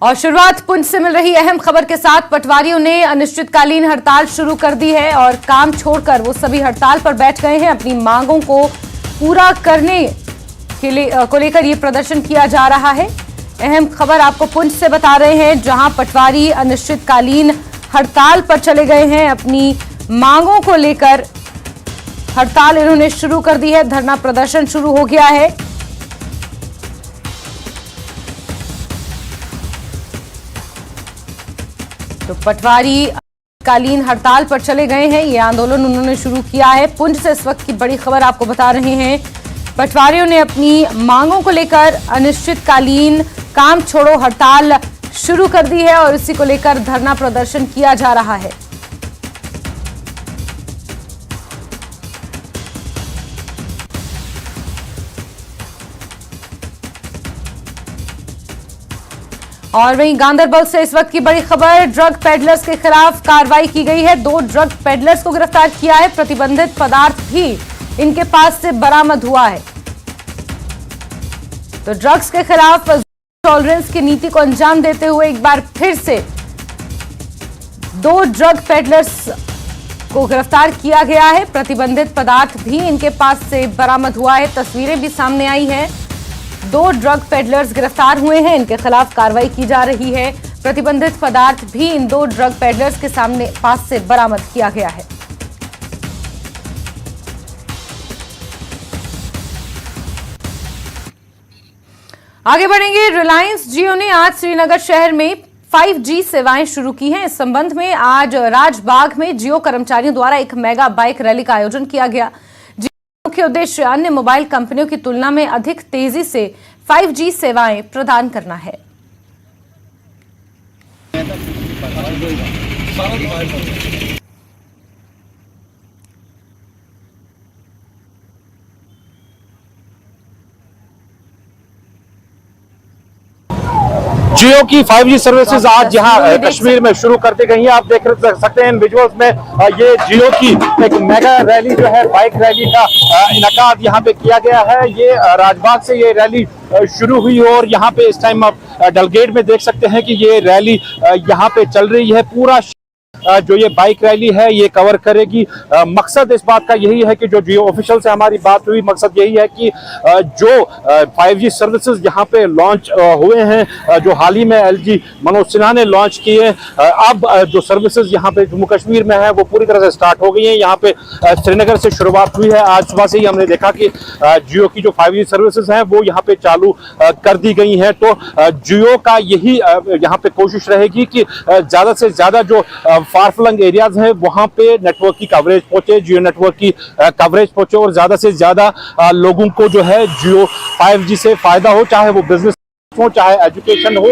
और शुरुआत पुंछ से मिल रही अहम खबर के साथ पटवारियों ने अनिश्चितकालीन हड़ताल शुरू कर दी है और काम छोड़कर वो सभी हड़ताल पर बैठ गए हैं। अपनी मांगों को पूरा करने को लेकर ये प्रदर्शन किया जा रहा है। अहम खबर आपको पुंछ से बता रहे हैं, जहां पटवारी अनिश्चितकालीन हड़ताल पर चले गए हैं। अपनी मांगों को लेकर हड़ताल इन्होंने शुरू कर दी है। धरना प्रदर्शन शुरू हो गया है। तो पटवारी कालीन हड़ताल पर चले गए हैं। ये आंदोलन उन्होंने शुरू किया है। पुंछ से इस वक्त की बड़ी खबर आपको बता रहे हैं। पटवारियों ने अपनी मांगों को लेकर अनिश्चितकालीन काम छोड़ो हड़ताल शुरू कर दी है और इसी को लेकर धरना प्रदर्शन किया जा रहा है। और वहीं गांधरबल से इस वक्त की बड़ी खबर, ड्रग पेडलर्स के खिलाफ कार्रवाई की गई है। 2 ड्रग पेडलर्स को गिरफ्तार किया है। प्रतिबंधित पदार्थ भी इनके पास से बरामद हुआ है। तो ड्रग्स के खिलाफ टॉलरेंस की नीति को अंजाम देते हुए एक बार फिर से 2 ड्रग पेडलर्स को गिरफ्तार किया गया है। प्रतिबंधित पदार्थ भी इनके पास से बरामद हुआ है। तस्वीरें भी सामने आई हैं। 2 ड्रग पेडलर्स गिरफ्तार हुए हैं। इनके खिलाफ कार्रवाई की जा रही है। प्रतिबंधित पदार्थ भी इन 2 ड्रग पेडलर्स के पास से बरामद किया गया है। आगे बढ़ेंगे। रिलायंस जियो ने आज श्रीनगर शहर में 5G सेवाएं शुरू की हैं। इस संबंध में आज राजबाग में जियो कर्मचारियों द्वारा एक मेगा बाइक रैली का आयोजन किया गया। मुख्य उद्देश्य अन्य मोबाइल कंपनियों की तुलना में अधिक तेजी से 5G सेवाएं प्रदान करना है। जियो की 5G सर्विसेज आज यहाँ कश्मीर में शुरू कर दी गई है। आप देख सकते हैं इन विजुअल्स में ये जियो की एक मेगा रैली जो है, बाइक रैली का इनकाद यहाँ पे किया गया है। ये राजबाग से ये रैली शुरू हुई और यहाँ पे इस टाइम आप डलगेट में देख सकते हैं कि ये रैली यहाँ पे चल रही है। पूरा जो ये बाइक रैली है ये कवर करेगी। मकसद इस बात का यही है कि जो जियो ऑफिशियल से हमारी बात हुई, मकसद यही है कि जो 5G सर्विसेज यहाँ पे लॉन्च हुए हैं, जो हाल ही में LG मनोज सिन्हा ने लॉन्च किए, अब जो सर्विसेज यहाँ पे जम्मू कश्मीर में है वो पूरी तरह से स्टार्ट हो गई हैं। यहाँ पे श्रीनगर से शुरुआत हुई है। आज सुबह से ही हमने देखा कि जियो की जो 5G सर्विसेज हैं वो यहाँ पे चालू कर दी गई हैं। तो जियो का यही यहाँ पे कोशिश रहेगी कि ज्यादा से ज्यादा जो फार फ्लंग एरियाज हैं वहां पे नेटवर्क की कवरेज पहुंचे, जियो नेटवर्क की कवरेज पहुंचे और ज्यादा से ज्यादा लोगों को जो है जियो 5G से फायदा हो, चाहे वो बिजनेस हो, चाहे एजुकेशन हो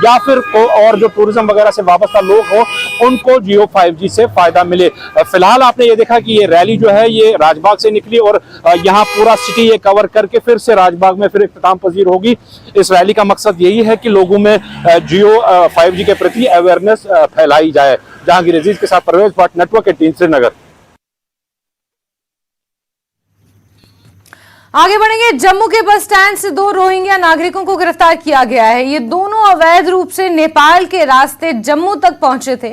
या फिर और जो टूरिज्म वगैरह से वाबस्ता लोग हो, उनको जियो 5G से फायदा मिले। फिलहाल आपने ये देखा कि ये रैली जो है ये राजबाग से निकली और यहाँ पूरा सिटी ये कवर करके फिर से राजबाग में फिर इख्तिताम पजीर होगी। इस रैली का मकसद यही है कि लोगों में जियो 5G के प्रति अवेयरनेस फैलाई जाए। जहांगीर अजीज के साथ परवेज भट्ट, नेटवर्क 18 श्रीनगर। आगे बढ़ेंगे। जम्मू के बस स्टैंड से 2 रोहिंग्या नागरिकों को गिरफ्तार किया गया है। ये दोनों अवैध रूप से नेपाल के रास्ते जम्मू तक पहुंचे थे।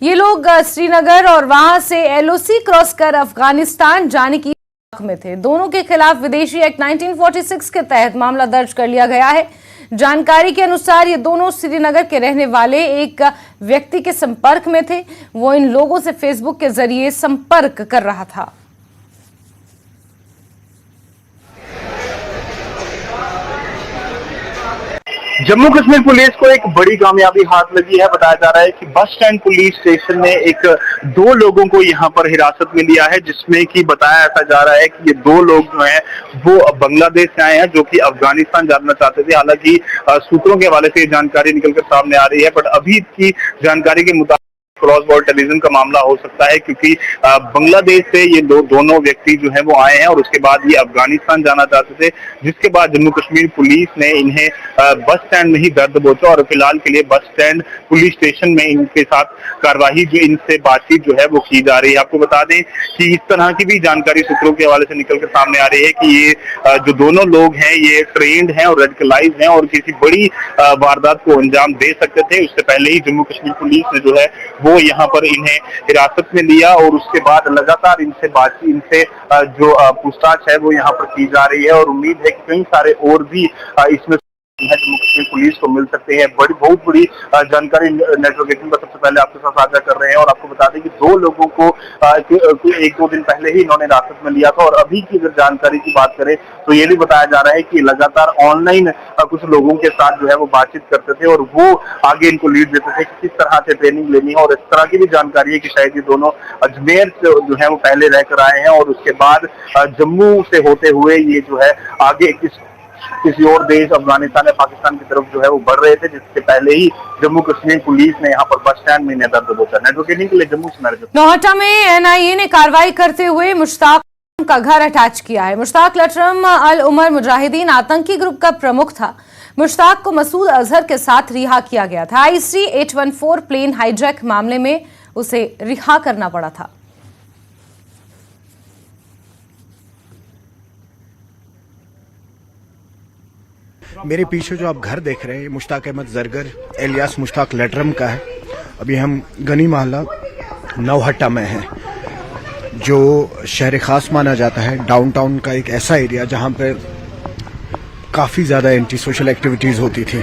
ये लोग श्रीनगर और वहां से LOC क्रॉस कर अफगानिस्तान जाने की में थे। दोनों के खिलाफ विदेशी एक्ट 1946 के तहत मामला दर्ज कर लिया गया है। जानकारी के अनुसार ये दोनों श्रीनगर के रहने वाले एक व्यक्ति के संपर्क में थे। वो इन लोगों से फेसबुक के जरिए संपर्क कर रहा था। जम्मू कश्मीर पुलिस को एक बड़ी कामयाबी हाथ लगी है। बताया जा रहा है कि बस स्टैंड पुलिस स्टेशन ने 2 लोगों को यहां पर हिरासत में लिया है, जिसमें कि बताया ऐसा जा रहा है कि ये 2 लोग जो हैं वो बांग्लादेश से आए हैं, जो कि अफगानिस्तान जाना चाहते थे। हालांकि सूत्रों के हवाले से ये जानकारी निकलकर सामने आ रही है, बट अभी की जानकारी के मुताबिक क्रॉस बॉर्डर टेररिज्म का मामला हो सकता है, क्योंकि बांग्लादेश से ये दोनों व्यक्ति जो है वो आए हैं और उसके बाद ये अफगानिस्तान जाना चाहते थे, जिसके बाद जम्मू कश्मीर पुलिस ने इन्हें बस स्टैंड में ही दर दबोचा और फिलहाल के लिए बस स्टैंड पुलिस स्टेशन में इनके साथ कार्रवाई जो इनसे बातचीत जो है वो की जा रही है। आपको बता दें कि इस तरह की भी जानकारी सूत्रों के हवाले से निकल कर सामने आ रही है कि ये जो दोनों लोग हैं ये ट्रेंड हैं और रेडिकलाइज्ड हैं और किसी बड़ी वारदात को अंजाम दे सकते थे। उससे पहले ही जम्मू कश्मीर पुलिस ने जो है वो यहाँ पर इन्हें हिरासत में लिया और उसके बाद लगातार इनसे बातचीत, इनसे जो पूछताछ है वो यहाँ पर की जा रही है और उम्मीद है कि कई सारे और भी इसमें जम्मू कश्मीर पुलिस को मिल सकते हैं। बहुत बड़ी जानकारी नेटवर्क एटीन पर सबसे पहले आपके साथ साझा कर रहे हैं और आपको बता दें कि दो लोगों को एक दो दिन पहले ही इन्होंने हिरासत में लिया था और अभी की अगर जानकारी की बात करें तो ये भी बताया जा रहा है कि लगातार ऑनलाइन कुछ लोगों के साथ जो है वो बातचीत करते थे और वो आगे इनको लीड देते थे कि किस तरह से ट्रेनिंग लेनी है और इस तरह की भी जानकारी है कि शायद ये दोनों अजमेर से जो है वो पहले रहकर आए हैं और उसके बाद जम्मू से होते हुए ये जो है आगे किसी और देश अफगानिस्तान या पाकिस्तान की तरफ जो है वो बढ़ रहे थे, जिससे पहले ही जम्मू कश्मीर पुलिस ने यहाँ पर बस स्टैंड में दर दबोचा। नेटवर्क के लिए जम्मू से नौहट्टा में एनआईए ने कार्रवाई करते हुए मुश्ताक का घर अटैच किया है। मुश्ताक लटरम अल उमर मुजाहिदीन आतंकी ग्रुप का प्रमुख था। मुश्ताक को मसूद अजहर के साथ रिहा किया गया था। IC 814 प्लेन हाईजैक मामले में उसे रिहा करना पड़ा था। मेरे पीछे जो आप घर देख रहे हैं मुश्ताक अहमद जरगर एलियास मुश्ताक लटरम का है। अभी हम गनी मोहल्ला नौहट्टा में हैं, जो शहर खास माना जाता है। डाउनटाउन का एक ऐसा एरिया जहां पर काफ़ी ज़्यादा एंटी सोशल एक्टिविटीज़ होती थी।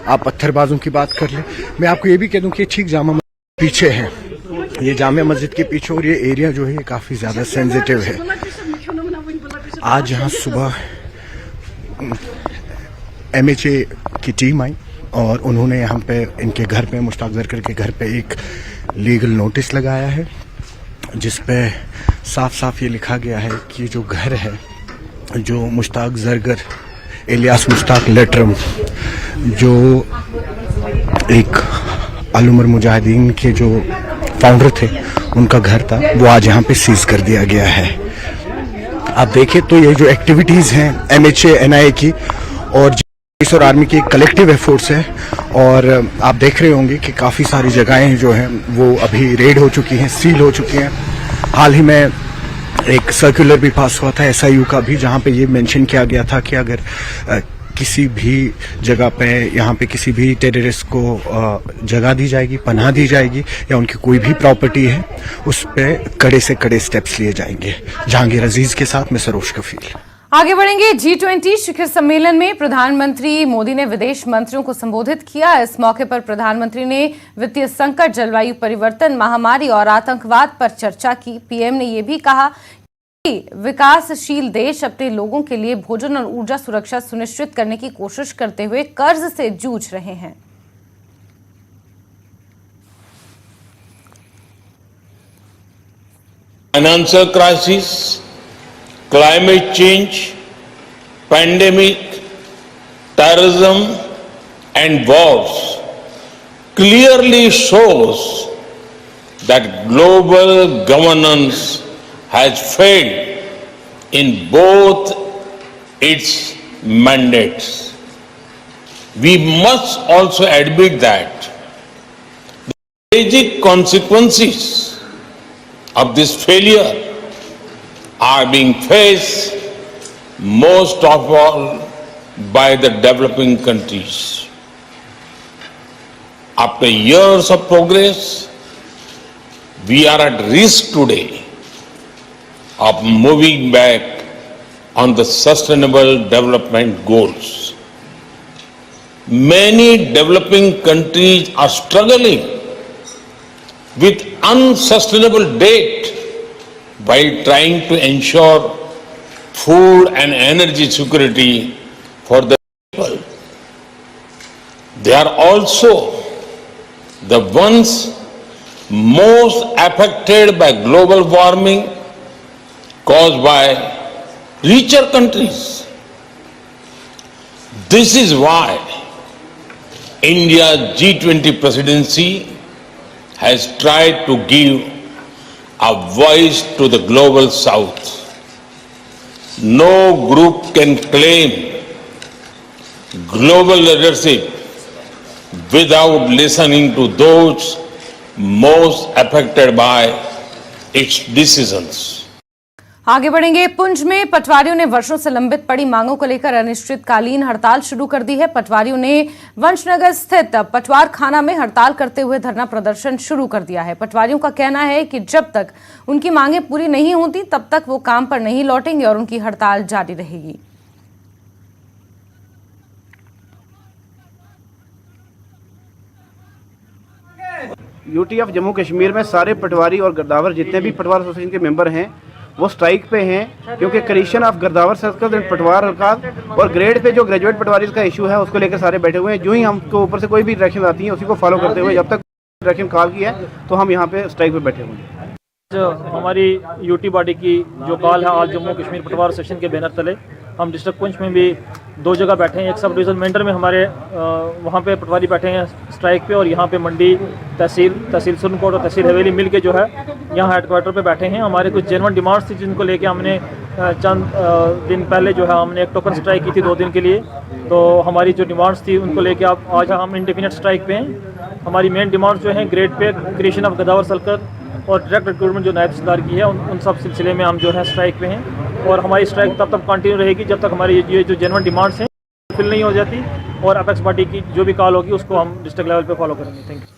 आप पत्थरबाजों की बात कर लें, मैं आपको ये भी कह दूं कि ठीक जामा मस्जिद पीछे है, ये जामा मस्जिद के पीछे, और ये एरिया जो है ये काफ़ी ज़्यादा सेंसिटिव है। आज यहाँ सुबह MHA की टीम आई और उन्होंने यहाँ पे इनके घर पे, मुश्ताक जरगर के घर पे एक लीगल नोटिस लगाया है, जिस पे साफ साफ ये लिखा गया है कि जो घर है, जो मुश्ताक जरगर एलियास मुश्ताक लटरम, जो एक अल उमर मुजाहिदीन के जो फाउंडर थे, उनका घर था, वो आज यहाँ पे सीज कर दिया गया है। आप देखें तो ये जो एक्टिविटीज़ हैं MHA NIA की और पुलिस और आर्मी की एक कलेक्टिव एफर्ट्स है, और आप देख रहे होंगे कि काफ़ी सारी जगहें जो हैं वो अभी रेड हो चुकी हैं, सील हो चुकी हैं। हाल ही में एक सर्कुलर भी पास हुआ था SIU का भी, जहां पे ये मेंशन किया गया था कि अगर किसी भी जगह पे, यहाँ पे किसी भी टेररिस्ट को जगह दी जाएगी, पनाह दी जाएगी, या उनकी कोई भी प्रॉपर्टी है, उस पर कड़े से कड़े स्टेप्स लिए जाएंगे। जहांगीर अजीज के साथ मैं सरोज कफील। आगे बढ़ेंगे। G20 शिखर सम्मेलन में प्रधानमंत्री मोदी ने विदेश मंत्रियों को संबोधित किया। इस मौके पर प्रधानमंत्री ने वित्तीय संकट, जलवायु परिवर्तन, महामारी और आतंकवाद पर चर्चा की। PM ने यह भी कहा कि विकासशील देश अपने लोगों के लिए भोजन और ऊर्जा सुरक्षा सुनिश्चित करने की कोशिश करते हुए कर्ज से जूझ रहे हैं। Financial crisis, climate change, pandemic, terrorism and wars clearly shows that global governance has failed in both its mandates. We must also admit that the tragic consequences of this failure are being faced most of all by the developing countries. After years of progress, we are at risk today of moving back on the sustainable development goals. Many developing countries are struggling with unsustainable debt while trying to ensure food and energy security for the people. They are also the ones most affected by global warming caused by richer countries. This is why India's G20 presidency has tried to give a voice to the global south. No group can claim global leadership without listening to those most affected by its decisions. आगे बढ़ेंगे। पुंछ में पटवारियों ने वर्षों से लंबित पड़ी मांगों को लेकर अनिश्चितकालीन हड़ताल शुरू कर दी है। पटवारियों ने वंशनगर स्थित पटवार खाना में हड़ताल करते हुए धरना प्रदर्शन शुरू कर दिया है। पटवारियों का कहना है कि जब तक उनकी मांगें पूरी नहीं होती तब तक वो काम पर नहीं लौटेंगे और उनकी हड़ताल जारी रहेगी। यूटी ऑफ जम्मू कश्मीर में सारे पटवारी और गिरदावर जितने भी पटवार एसोसिएशन के मेंबर हैं वो स्ट्राइक पे हैं, क्योंकि क्रिएशन ऑफ गिरदावर सर्कल एंड पटवार हल्का और ग्रेड पे जो ग्रेजुएट पटवारी का इशू है उसको लेकर सारे बैठे हुए हैं। जो ही हमको ऊपर से कोई भी डायरेक्शन आती है उसी को फॉलो करते हुए जब तक डायरेक्शन कॉल की है तो हम यहाँ पे स्ट्राइक पे बैठे हुए हैं। हमारी यूटी बॉडी की जो कॉल है आज जम्मू कश्मीर पटवार सेशन के बैनर तले हम डिस्ट्रिक्ट पुंछ में भी 2 जगह बैठे हैं। एक सब डिवीज़न मेंटर में हमारे वहाँ पे पटवारी बैठे हैं स्ट्राइक पे, और यहाँ पे मंडी तहसील सुरनकोट और तहसील हवेली मिल के जो है यहाँ हेडक्वार्टर पे बैठे हैं। हमारे कुछ जेन्युइन डिमांड्स थी जिनको लेके हमने चंद दिन पहले जो है हमने एक टोकन स्ट्राइक की थी 2 दिन के लिए। तो हमारी जो डिमांड्स थी उनको लेके आज हम इंडेफिनिट स्ट्राइक पे हैं। हमारी मेन डिमांड्स जो हैं ग्रेड पे, क्रिएशन ऑफ गदावर सर्कल और डायरेक्ट रिक्रूटमेंट जो नायब तहसीलदार की है उन सब सिलसिले में हम जो है स्ट्राइक पे हैं। और हमारी स्ट्राइक तब तक कंटिन्यू रहेगी जब तक हमारी ये जो जेन्युइन डिमांड्स हैं फिल नहीं हो जाती, और अपेक्स पार्टी की जो भी कॉल होगी उसको हम डिस्ट्रिक्ट लेवल पे फॉलो करेंगे। Thank you.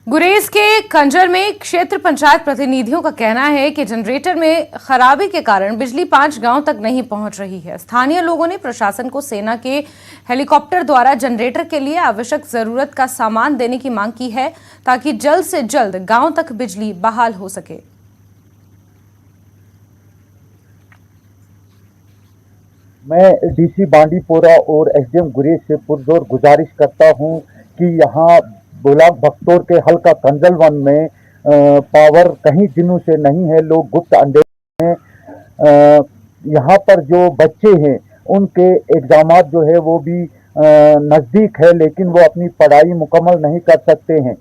गुरेज के खंजर में क्षेत्र पंचायत प्रतिनिधियों का कहना है कि जनरेटर में खराबी के कारण बिजली 5 गांव तक नहीं पहुंच रही है। स्थानीय लोगों ने प्रशासन को सेना के हेलीकॉप्टर द्वारा जनरेटर के लिए आवश्यक जरूरत का सामान देने की मांग की है ताकि जल्द से जल्द गांव तक बिजली बहाल हो सके। मैं डीसी बांडीपोरा और एसडीएम गुरेज से पुरजोर गुजारिश करता हूं कि यहाँ ब्लॉक भक्तौर के हल्का कंजलवन में पावर कहीं दिनों से नहीं है, लोग गुप्त अंधेरे हैं। यहाँ पर जो बच्चे हैं उनके एग्जामात जो है वो भी नज़दीक है, लेकिन वो अपनी पढ़ाई मुकम्मल नहीं कर सकते हैं।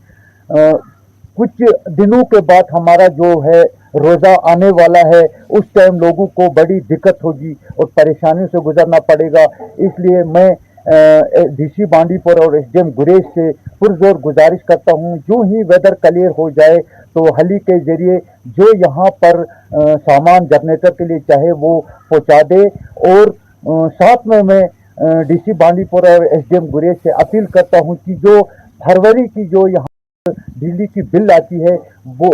कुछ दिनों के बाद हमारा जो है रोज़ा आने वाला है, उस टाइम लोगों को बड़ी दिक्कत होगी और परेशानियों से गुजरना पड़ेगा। इसलिए मैं डीसी बांडीपुर और एसडीएम गुरेज से पुरजोर गुजारिश करता हूं, जो ही वेदर क्लियर हो जाए तो हली के जरिए जो यहाँ पर सामान जनरेटर के लिए चाहे वो पहुँचा दे। और साथ में मैं डीसी बांडीपुर और एसडीएम गुरेज से अपील करता हूँ कि जो फरवरी की जो यहाँ बिजली की बिल आती है वो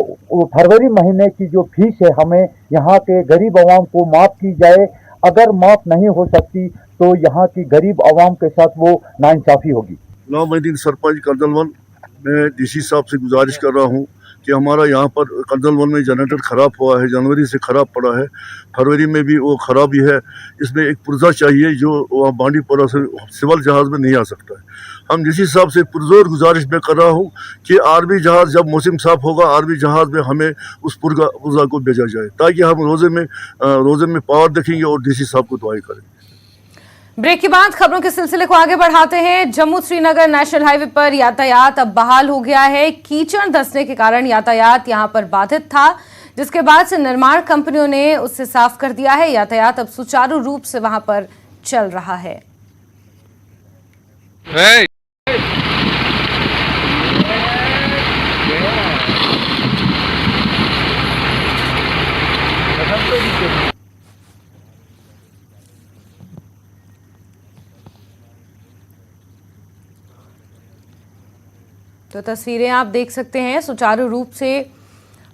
फरवरी महीने की जो फीस है हमें यहाँ के गरीब आवाम को माफ़ की जाए। अगर माफ़ नहीं हो सकती तो यहाँ की गरीब आवाम के साथ वो नाइंसाफ़ी होगी। गुलामुद्दीन सरपंच कर्दलवन, मैं डीसी साहब से गुजारिश कर रहा हूँ कि हमारा यहाँ पर कर्दलवन में जनरेटर ख़राब हुआ है, जनवरी से ख़राब पड़ा है, फरवरी में भी वो ख़राबी है। इसमें एक पुर्जा चाहिए जो वहाँ बांडीपोरा से सिविल जहाज़ में नहीं आ सकता है। हम डीसी साहब से पुरजोर गुजारिश में कर रहा हूँ कि आर्मी जहाज़ जब मौसम साफ होगा आर्मी जहाज़ में हमें उस पुर्जा को भेजा जाए ताकि हम रोज़े में पावर देखेंगे और डीसी साहब को दुआई करेंगे। ब्रेक के बाद खबरों के सिलसिले को आगे बढ़ाते हैं। जम्मू श्रीनगर नेशनल हाईवे पर यातायात अब बहाल हो गया है। कीचड़ धंसने के कारण यातायात यहां पर बाधित था, जिसके बाद से निर्माण कंपनियों ने उसे साफ कर दिया है। यातायात अब सुचारू रूप से वहां पर चल रहा है। तो तस्वीरें आप देख सकते हैं, सुचारू रूप से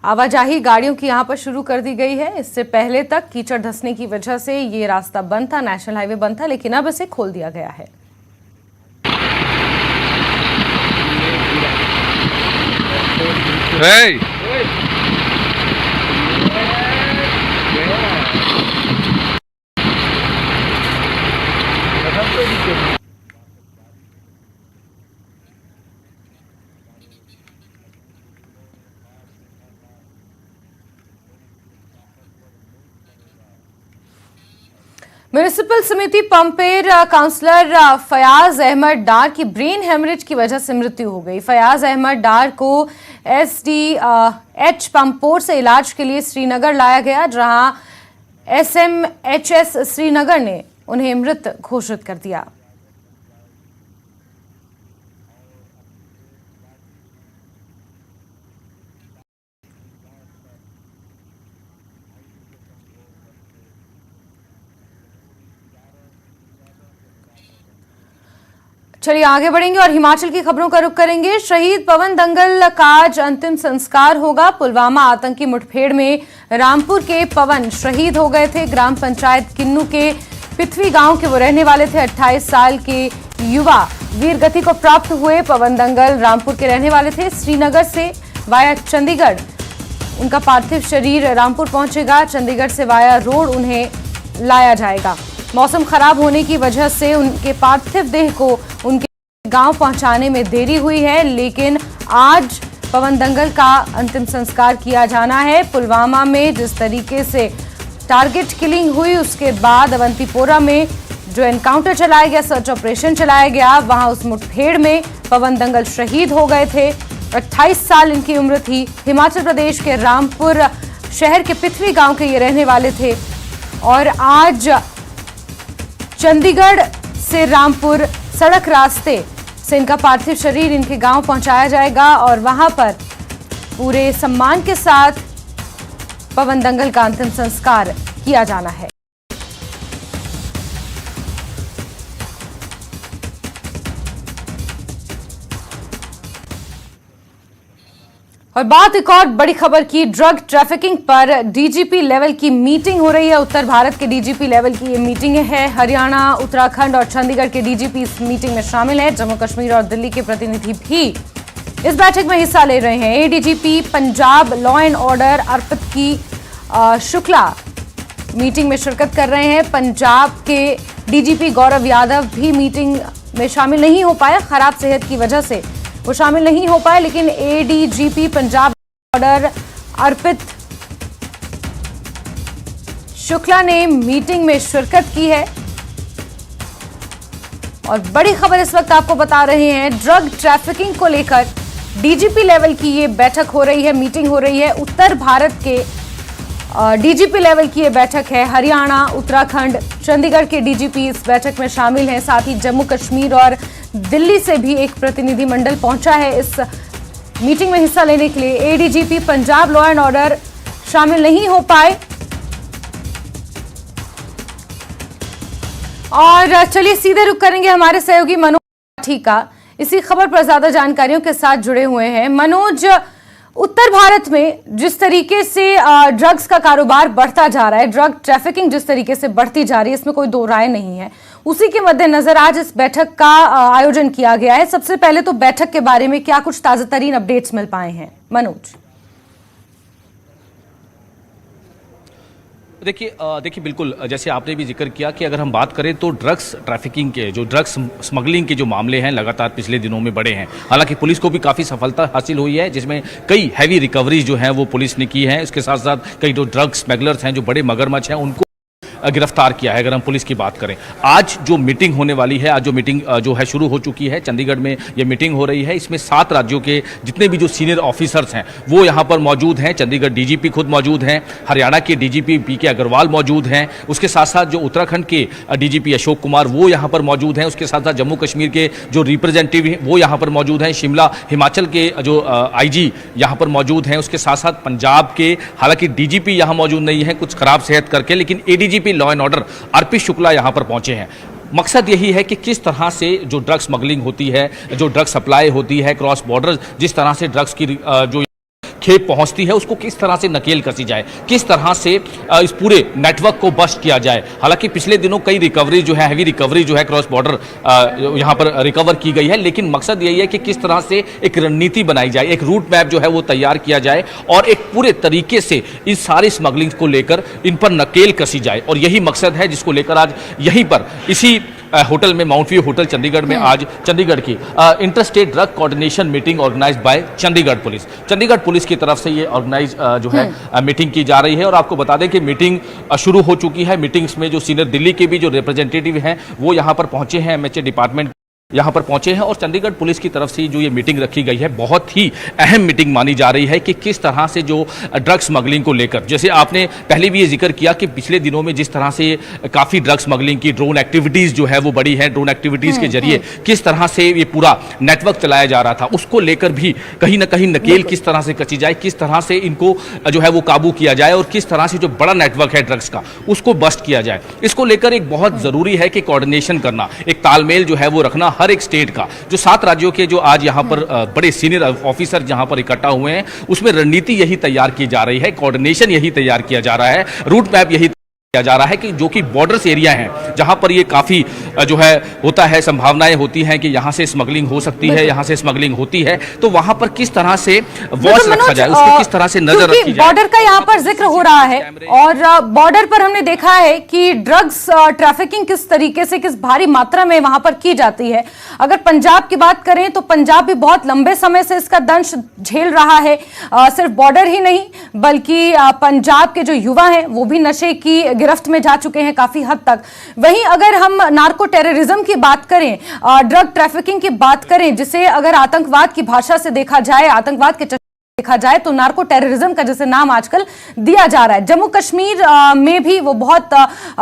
आवाजाही गाड़ियों की यहां पर शुरू कर दी गई है। इससे पहले तक कीचड़ धंसने की वजह से ये रास्ता बंद था, नेशनल हाईवे बंद था, लेकिन अब इसे खोल दिया गया है। म्युनिसिपल समिति पंपेर काउंसलर फयाज अहमद डार की ब्रेन हेमरेज की वजह से मृत्यु हो गई। फयाज अहमद डार को एसडीएच पंपोर से इलाज के लिए श्रीनगर लाया गया, जहां एसएमएचएस श्रीनगर ने उन्हें मृत घोषित कर दिया। चलिए आगे बढ़ेंगे और हिमाचल की खबरों का रुख करेंगे। शहीद पवन दंगल का आज अंतिम संस्कार होगा। पुलवामा आतंकी मुठभेड़ में रामपुर के पवन शहीद हो गए थे। ग्राम पंचायत किन्नू के पिथवी गांव के वो रहने वाले थे। 28 साल के युवा वीर गति को प्राप्त हुए। पवन दंगल रामपुर के रहने वाले थे। श्रीनगर से वाया चंडीगढ़ उनका पार्थिव शरीर रामपुर पहुंचेगा। चंडीगढ़ से वाया रोड उन्हें लाया जाएगा। मौसम खराब होने की वजह से उनके पार्थिव देह को उनके गांव पहुंचाने में देरी हुई है, लेकिन आज पवन दंगल का अंतिम संस्कार किया जाना है। पुलवामा में जिस तरीके से टारगेट किलिंग हुई, उसके बाद अवंतीपोरा में जो एनकाउंटर चलाया गया, सर्च ऑपरेशन चलाया गया, वहां उस मुठभेड़ में पवन दंगल शहीद हो गए थे। 28 साल इनकी उम्र थी। हिमाचल प्रदेश के रामपुर शहर के पिथवी गांव के ये रहने वाले थे और आज चंडीगढ़ से रामपुर सड़क रास्ते से इनका पार्थिव शरीर इनके गांव पहुंचाया जाएगा और वहां पर पूरे सम्मान के साथ पवन दंगल का अंतिम संस्कार किया जाना है। और बात एक और बड़ी खबर की, ड्रग ट्रैफिकिंग पर डीजीपी लेवल की मीटिंग हो रही है। उत्तर भारत के डीजीपी लेवल की ये मीटिंग है। हरियाणा, उत्तराखंड और चंडीगढ़ के डीजीपी इस मीटिंग में शामिल हैं। जम्मू कश्मीर और दिल्ली के प्रतिनिधि भी इस बैठक में हिस्सा ले रहे हैं। ADGP Punjab law and order Arpit Shukla meeting में शिरकत कर रहे हैं। पंजाब के डीजीपी गौरव यादव भी मीटिंग में शामिल नहीं हो पाए, खराब सेहत की वजह से वो शामिल नहीं हो पाए, लेकिन एडीजीपी पंजाब ऑर्डर अर्पित शुक्ला ने मीटिंग में शिरकत की है। और बड़ी खबर इस वक्त आपको बता रहे हैं, ड्रग ट्रैफिकिंग को लेकर डीजीपी लेवल की ये बैठक हो रही है, मीटिंग हो रही है। उत्तर भारत के डीजीपी लेवल की ये बैठक है। हरियाणा, उत्तराखंड, चंडीगढ़ के डीजीपी इस बैठक में शामिल हैं। साथ ही जम्मू कश्मीर और दिल्ली से भी एक प्रतिनिधिमंडल पहुंचा है इस मीटिंग में हिस्सा लेने के लिए। ADGP Punjab law and order शामिल नहीं हो पाए। और चलिए सीधे रुख करेंगे हमारे सहयोगी मनोज राठी का। इसी खबर पर ज्यादा जानकारियों के साथ जुड़े हुए हैं। मनोज, उत्तर भारत में जिस तरीके से ड्रग्स का कारोबार बढ़ता जा रहा है, ड्रग ट्रैफिकिंग जिस तरीके से बढ़ती जा रही है, इसमें कोई दो राय नहीं है। उसी के मद्देनजर आज इस बैठक का आयोजन किया गया है। सबसे पहले तो बैठक के बारे में क्या कुछ ताजा तरीन अपडेट्स मिल पाए हैं मनोज? देखिए बिल्कुल जैसे आपने भी जिक्र किया कि अगर हम बात करें तो ड्रग्स ट्रैफिकिंग के जो ड्रग्स स्मगलिंग के जो मामले हैं लगातार पिछले दिनों में बढ़े हैं। हालांकि पुलिस को भी काफ़ी सफलता हासिल हुई है, जिसमें कई हैवी रिकवरीज जो हैं वो पुलिस ने की है। इसके साथ साथ कई जो ड्रग स्मगलर्स हैं, जो बड़े मगरमच्छ हैं, उनको गिरफ्तार किया है। अगर हम पुलिस की बात करें, आज जो मीटिंग होने वाली है, आज जो मीटिंग जो है शुरू हो चुकी है, चंडीगढ़ में ये मीटिंग हो रही है। इसमें 7 राज्यों के जितने भी जो सीनियर ऑफिसर्स हैं वो यहाँ पर मौजूद हैं। चंडीगढ़ डीजीपी खुद मौजूद हैं, हरियाणा के डीजीपी पीके अग्रवाल मौजूद हैं, उसके साथ साथ जो उत्तराखंड के डीजीपी अशोक कुमार वो यहाँ पर मौजूद हैं, उसके साथ साथ जम्मू कश्मीर के जो रिप्रेजेंटेटिव हैं वो यहाँ पर मौजूद हैं, शिमला हिमाचल के जो आईजी यहाँ पर मौजूद हैं, उसके साथ साथ पंजाब के, हालांकि डीजीपी यहाँ मौजूद नहीं है कुछ खराब सेहत करके, लेकिन एडीजीपी लॉ एंड ऑर्डर अर्पित शुक्ला यहां पर पहुंचे हैं। मकसद यही है कि किस तरह से जो ड्रग्स स्मगलिंग होती है, जो ड्रग्स सप्लाई होती है क्रॉस बॉर्डर, जिस तरह से ड्रग्स की जो खेप पहुंचती है उसको किस तरह से नकेल कसी जाए, किस तरह से इस पूरे नेटवर्क को बस्ट किया जाए। हालांकि पिछले दिनों कई रिकवरी जो है, हैवी रिकवरी जो है क्रॉस बॉर्डर यहां पर रिकवर की गई है, लेकिन मकसद यही है कि किस तरह से एक रणनीति बनाई जाए, एक रूट मैप जो है वो तैयार किया जाए और एक पूरे तरीके से इस सारी स्मगलिंग को लेकर इन पर नकेल कसी जाए। और यही मकसद है जिसको लेकर आज यहीं पर इसी होटल में, माउंट व्यू होटल चंडीगढ़ में आज चंडीगढ़ की inter state drug coordination meeting organised by Chandigarh police. Chandigarh police की तरफ से ये ऑर्गेनाइज जो है मीटिंग की जा रही है। और आपको बता दें कि मीटिंग शुरू हो चुकी है। मीटिंग्स में जो सीनियर दिल्ली के भी जो रिप्रेजेंटेटिव हैं वो यहाँ पर पहुंचे हैं, एमएचए डिपार्टमेंट यहाँ पर पहुंचे हैं। और चंडीगढ़ पुलिस की तरफ से जो ये मीटिंग रखी गई है बहुत ही अहम मीटिंग मानी जा रही है कि किस तरह से जो ड्रग स्मगलिंग को लेकर, जैसे आपने पहले भी ये जिक्र किया कि पिछले दिनों में जिस तरह से काफ़ी ड्रग स्मगलिंग की ड्रोन एक्टिविटीज़ जो है वो बढ़ी है, ड्रोन एक्टिविटीज़ के जरिए किस तरह से ये पूरा नेटवर्क चलाया जा रहा था, उसको लेकर भी कहीं ना कहीं नकेल किस तरह से कसी जाए, किस तरह से इनको जो है वो काबू किया जाए और किस तरह से जो बड़ा नेटवर्क है ड्रग्स का उसको बस्ट किया जाए। इसको लेकर एक बहुत ज़रूरी है कि कोऑर्डिनेशन करना, एक तालमेल जो है वो रखना हर एक स्टेट का। जो 7 राज्यों के जो आज यहाँ पर बड़े सीनियर ऑफिसर जहाँ पर इकट्ठा हुए हैं उसमें रणनीति यही तैयार की जा रही है, कोऑर्डिनेशन यही तैयार किया जा रहा है, रूट मैप यही किया जा रहा है कि जो कि बॉर्डर्स एरिया हैं जहां पर ये काफ़ी जो है होता है, संभावनाएं होती हैं कि यहां से स्मगलिंग हो सकती है, यहां से स्मगलिंग होती है, तो वहां पर किस तरह से वॉच रखा जाए, उसको किस तरह से नजर रखी जाए। बॉर्डर का यहाँ पर जिक्र हो रहा है और बॉर्डर पर हमने देखा है कि ड्रग्स ट्रैफिकिंग किस तरीके से, किस भारी मात्रा में वहां पर की जाती है। अगर पंजाब की बात करें तो पंजाब भी बहुत लंबे समय से इसका दंश झेल रहा है। सिर्फ बॉर्डर ही नहीं बल्कि पंजाब के जो युवा हैं वो भी नशे की गिरफ्त में जा चुके हैं काफी हद तक। वहीं अगर हम नार्को टेररिज्म की बात करें, ड्रग ट्रैफिकिंग की बात करें, जिसे अगर आतंकवाद की भाषा से देखा जाए, आतंकवाद के देखा जाए तो नार्को टेररिज्म का जैसे नाम आजकल दिया जा रहा है। जम्मू कश्मीर में भी वो बहुत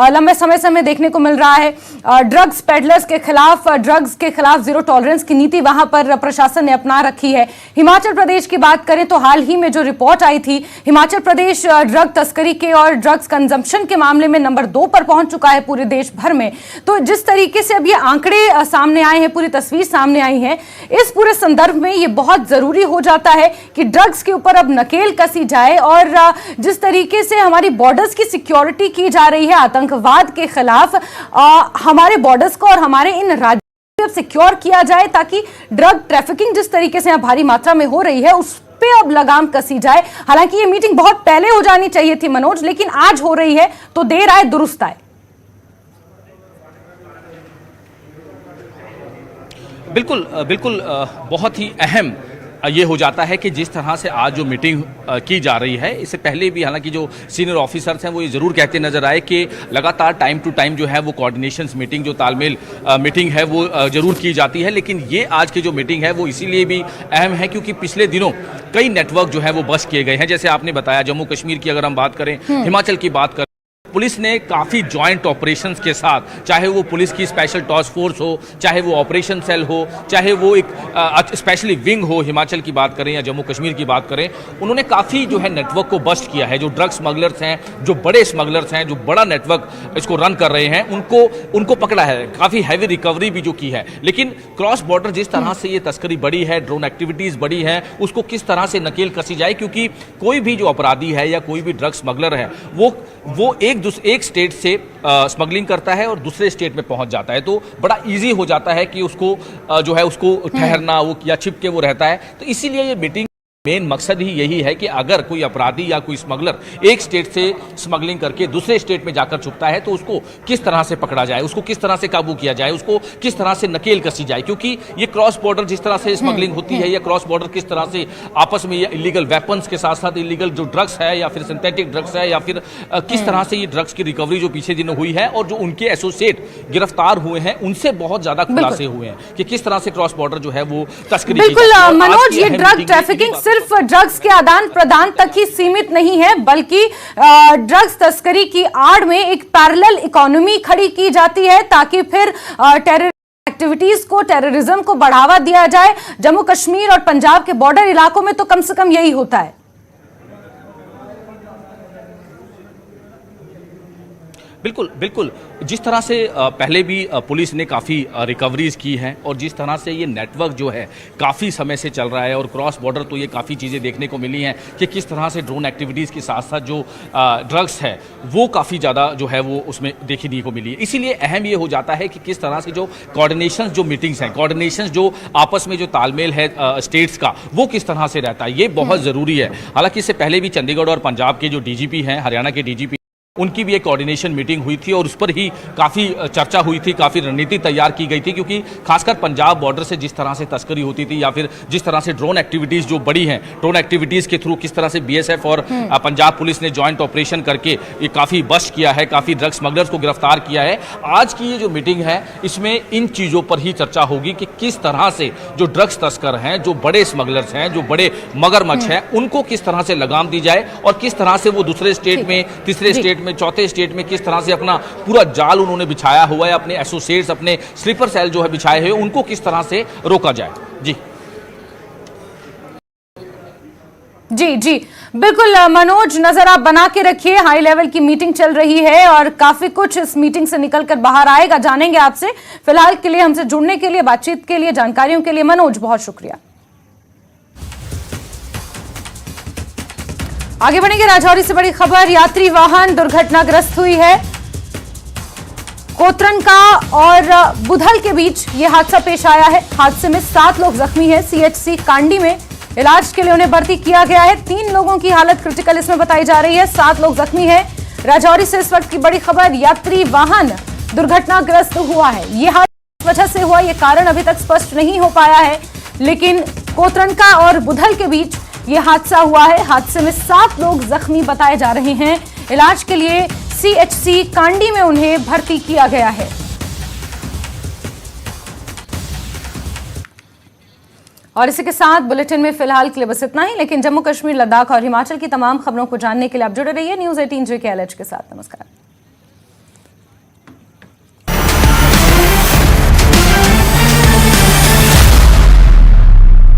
लंबे समय से हमें देखने को मिल रहा है। ड्रग्स पेडलर्स के खिलाफ, ड्रग्स के खिलाफ जीरो टॉलरेंस की नीति वहां पर प्रशासन ने अपना रखी है। हिमाचल प्रदेश की बात करें तो हाल ही में जो रिपोर्ट आई थी, हिमाचल प्रदेश ड्रग तस्करी के और ड्रग्स कंजम्पशन के मामले में नंबर 2 पर पहुंच चुका है पूरे देश भर में। तो जिस तरीके से अब ये आंकड़े सामने आए हैं, पूरी तस्वीर सामने आई है, इस पूरे संदर्भ में ये बहुत जरूरी हो जाता है कि ड्रग्स के ऊपर अब नकेल कसी जाए। और जिस तरीके से हमारी बॉर्डर्स की सिक्योरिटी की जा रही है आतंकवाद के खिलाफ, हमारे बॉर्डर्स को और हमारे इन राज्यों को सिक्योर किया जाए ताकि ड्रग ट्रैफिकिंग जिस तरीके से भारी मात्रा में हो रही है उस पे अब लगाम कसी जाए। हालांकि ये मीटिंग बहुत पहले हो जानी चाहिए थी मनोज, लेकिन आज हो रही है तो देर आए दुरुस्त आए। बिल्कुल बिल्कुल, बहुत ही अहम ये हो जाता है कि जिस तरह से आज जो मीटिंग की जा रही है, इससे पहले भी हालांकि जो सीनियर ऑफिसर्स हैं वो ये ज़रूर कहते नजर आए कि लगातार टाइम टू टाइम जो है वो कोऑर्डिनेशंस मीटिंग, जो तालमेल मीटिंग है वो ज़रूर की जाती है। लेकिन ये आज की जो मीटिंग है वो इसीलिए भी अहम है क्योंकि पिछले दिनों कई नेटवर्क जो है वो बस्ट किए गए हैं। जैसे आपने बताया जम्मू कश्मीर की अगर हम बात करें, हिमाचल की बात करें, पुलिस ने काफ़ी जॉइंट ऑपरेशंस के साथ, चाहे वो पुलिस की स्पेशल टास्क फोर्स हो, चाहे वो ऑपरेशन सेल हो, चाहे वो एक स्पेशली विंग हो, हिमाचल की बात करें या जम्मू कश्मीर की बात करें, उन्होंने काफ़ी जो है नेटवर्क को बस्ट किया है। जो ड्रग स्मगलर्स हैं, जो बड़े स्मगलर्स हैं, जो बड़ा नेटवर्क इसको रन कर रहे हैं, उनको पकड़ा है। काफ़ी हैवी रिकवरी भी जो की है। लेकिन क्रॉस बॉर्डर जिस तरह से ये तस्करी बढ़ी है, ड्रोन एक्टिविटीज़ बढ़ी है, उसको किस तरह से नकेल कसी जाए, क्योंकि कोई भी जो अपराधी है या कोई भी ड्रग स्मगलर है वो एक स्टेट से स्मगलिंग करता है और दूसरे स्टेट में पहुंच जाता है, तो बड़ा इजी हो जाता है कि उसको जो है उसको ठहरना वो या छिप के वो रहता है। तो इसीलिए ये मीटिंग मेन मकसद ही यही है कि अगर कोई अपराधी या कोई स्मगलर एक स्टेट से स्मगलिंग करके दूसरे स्टेट में जाकर छुपता है तो उसको किस तरह से पकड़ा जाए, उसको किस तरह से काबू किया जाए, उसको किस तरह से नकेल कसी जाए। क्योंकि ये क्रॉस बॉर्डर जिस तरह से स्मगलिंग होती है या क्रॉस बॉर्डर किस तरह से आपस में ये इलीगल वेपन्स के साथ साथ इलीगल जो ड्रग्स है या फिर सिंथेटिक ड्रग्स है या फिर किस तरह से ये ड्रग्स की रिकवरी जो पीछे दिनों हुई है और जो उनके एसोसिएट गिरफ्तार हुए हैं उनसे बहुत ज्यादा खुलासे हुए हैं कि किस तरह से क्रॉस बॉर्डर जो है वो तस्करी। बिल्कुल मनोज, ये ड्रग ट्रैफिकिंग सिर्फ ड्रग्स के आदान प्रदान तक ही सीमित नहीं है बल्कि ड्रग्स तस्करी की आड़ में एक पैरेलल इकोनॉमी खड़ी की जाती है ताकि फिर टेरर एक्टिविटीज को, टेररिज्म को बढ़ावा दिया जाए। जम्मू कश्मीर और पंजाब के बॉर्डर इलाकों में तो कम से कम यही होता है। बिल्कुल बिल्कुल, जिस तरह से पहले भी पुलिस ने काफ़ी रिकवरीज की हैं और जिस तरह से ये नेटवर्क जो है काफ़ी समय से चल रहा है और क्रॉस बॉर्डर तो ये काफ़ी चीज़ें देखने को मिली हैं कि किस तरह से ड्रोन एक्टिविटीज़ के साथ साथ जो ड्रग्स है वो काफ़ी ज़्यादा जो है वो उसमें देखने को मिली है। इसीलिए अहम ये हो जाता है कि किस तरह से जो कोऑर्डिनेशन जो मीटिंग्स हैं, कोऑर्डिनेशन जो आपस में जो तालमेल है स्टेट्स का, वो किस तरह से रहता है, ये बहुत ज़रूरी है। हालांकि इससे पहले भी चंडीगढ़ और पंजाब के जो डीजीपी हैं, हरियाणा के डीजीपी उनकी भी एक कोऑर्डिनेशन मीटिंग हुई थी और उस पर ही काफ़ी चर्चा हुई थी, काफ़ी रणनीति तैयार की गई थी, क्योंकि खासकर पंजाब बॉर्डर से जिस तरह से तस्करी होती थी या फिर जिस तरह से ड्रोन एक्टिविटीज़ जो बड़ी हैं, ड्रोन एक्टिविटीज़ के थ्रू किस तरह से बीएसएफ और पंजाब पुलिस ने जॉइंट ऑपरेशन करके ये काफ़ी बस्ट किया है, काफ़ी ड्रग स्मगलर्स को गिरफ्तार किया है। आज की ये जो मीटिंग है इसमें इन चीज़ों पर ही चर्चा होगी कि किस तरह से जो ड्रग्स तस्कर हैं, जो बड़े स्मगलर्स हैं, जो बड़े मगरमच्छ हैं, उनको किस तरह से लगाम दी जाए और किस तरह से वो दूसरे स्टेट में, तीसरे स्टेट में, चौथे स्टेट में किस तरह से अपना पूरा जाल उन्होंने बिछाया हुआ है, अपने एसोसिएट्स, अपने स्लीपर सेल जो है बिछाए हुए, उनको किस तरह से रोका जाए। जी जी जी बिल्कुल मनोज, नजर आप बना के रखिए। हाई लेवल की मीटिंग चल रही है और काफी कुछ इस मीटिंग से निकलकर बाहर आएगा, जानेंगे आपसे। फिलहाल के लिए हमसे जुड़ने के लिए, बातचीत के लिए, जानकारियों के लिए मनोज बहुत शुक्रिया। आगे बढ़ेंगे, राजौरी से बड़ी खबर, यात्री वाहन दुर्घटनाग्रस्त हुई है। कोतरनका और बुधल के बीच यह हादसा पेश आया है। हादसे में 7 लोग जख्मी हैं। सीएचसी कांडी में इलाज के लिए उन्हें भर्ती किया गया है। 3 लोगों की हालत क्रिटिकल इसमें बताई जा रही है, 7 लोग जख्मी हैं। राजौरी से इस वक्त की बड़ी खबर, यात्री वाहन दुर्घटनाग्रस्त हुआ है। यह हादसा किस वजह से हुआ, यह कारण अभी तक स्पष्ट नहीं हो पाया है, लेकिन कोतरनका और बुधल के बीच यह हादसा हुआ है। हादसे में 7 लोग जख्मी बताए जा रहे हैं। इलाज के लिए सीएचसी कांडी में उन्हें भर्ती किया गया है। और इसी के साथ बुलेटिन में फिलहाल के लिए बस इतना ही, लेकिन जम्मू कश्मीर, लद्दाख और हिमाचल की तमाम खबरों को जानने के लिए आप जुड़े रहिए न्यूज़ 18 JKLH के साथ। नमस्कार।